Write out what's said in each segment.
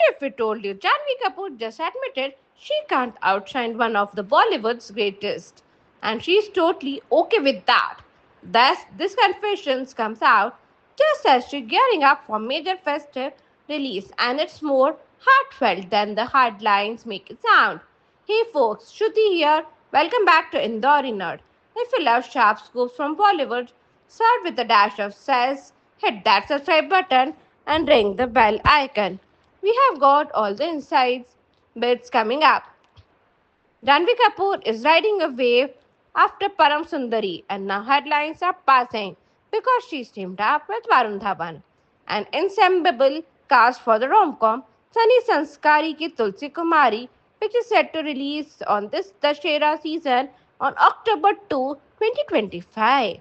if we told you Janvi Kapoor just admitted she can't outshine one of the Bollywood's greatest? And she's totally okay with that. Thus, this confession comes out just as she's gearing up for major festive release, and it's more heartfelt than the headlines make it sound. Hey folks, Shruti here. Welcome back to Indori Nerd. If you love sharp scoops from Bollywood, served with a dash of sass, hit that subscribe button and ring the bell icon. We have got all the insights bits coming up. Ranbir Kapoor is riding a wave after Param Sundari, and now headlines are passing because she's teamed up with Varun Dhawan. An ensemble cast for the rom-com Sunny Sanskari Ki Tulsi Kumari, which is set to release on this Dashera season on October 2, 2025.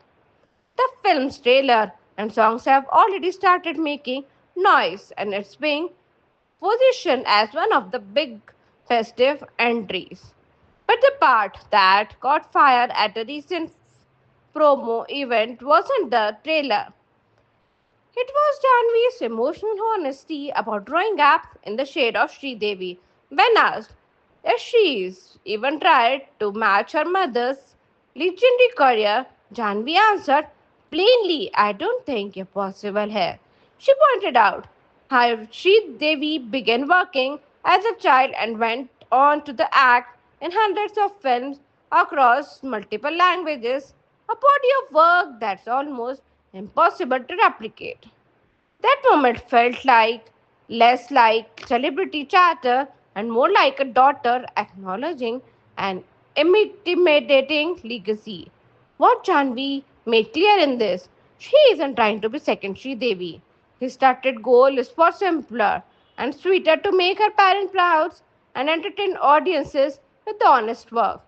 The film's trailer and songs have already started making noise, and it's being positioned as one of the big festive entries. But the part that caught fire at a recent promo event wasn't the trailer. It was Janvi's emotional honesty about growing up in the shade of Sridevi. When asked if she's even tried to match her mother's legendary career, Janvi answered, plainly, I don't think it's possible here. She pointed out how Sridevi began working as a child and went on to the act in hundreds of films across multiple languages, a body of work that's almost impossible to replicate. That moment felt like less like celebrity chatter and more like a daughter acknowledging an intimidating legacy. What Janvi made clear in this, she isn't trying to be second Sri Devi. His started goal is for simpler and sweeter to make her parents proud and entertain audiences with honest work.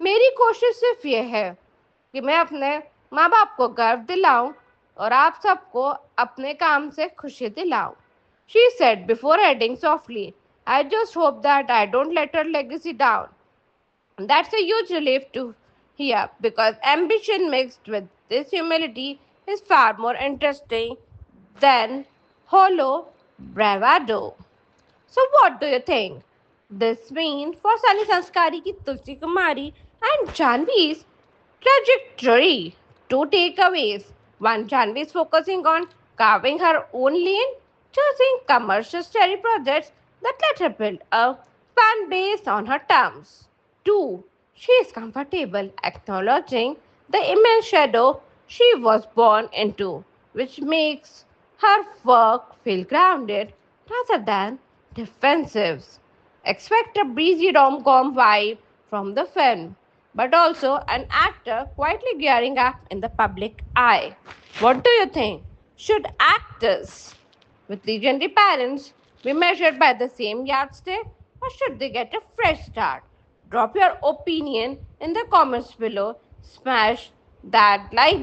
मेरी कोशिश सिर्फ ये है कि मैं अपने माँ बाप को गर्व दिलाऊं और आप सबको अपने काम से खुशी दिलाऊं. She said before adding softly, I just hope that I don't let her legacy down. That's a huge relief to hear because ambition mixed with this humility is far more interesting than hollow bravado. So, what do you think this means for Sunny Sanskari ki Tulsi Kumari and Janvi's trajectory? Two takeaways. One, Janvi is focusing on carving her own lane, choosing commercial story projects that let her build a fan base on her terms. Two, she is comfortable acknowledging the immense shadow she was born into, which makes her work feel grounded rather than defensive. Expect a breezy rom-com vibe from the film, but also an actor quietly gearing up in the public eye. What do you think? Should actors with legendary parents be measured by the same yardstick, or should they get a fresh start? Drop your opinion in the comments below. Smash that like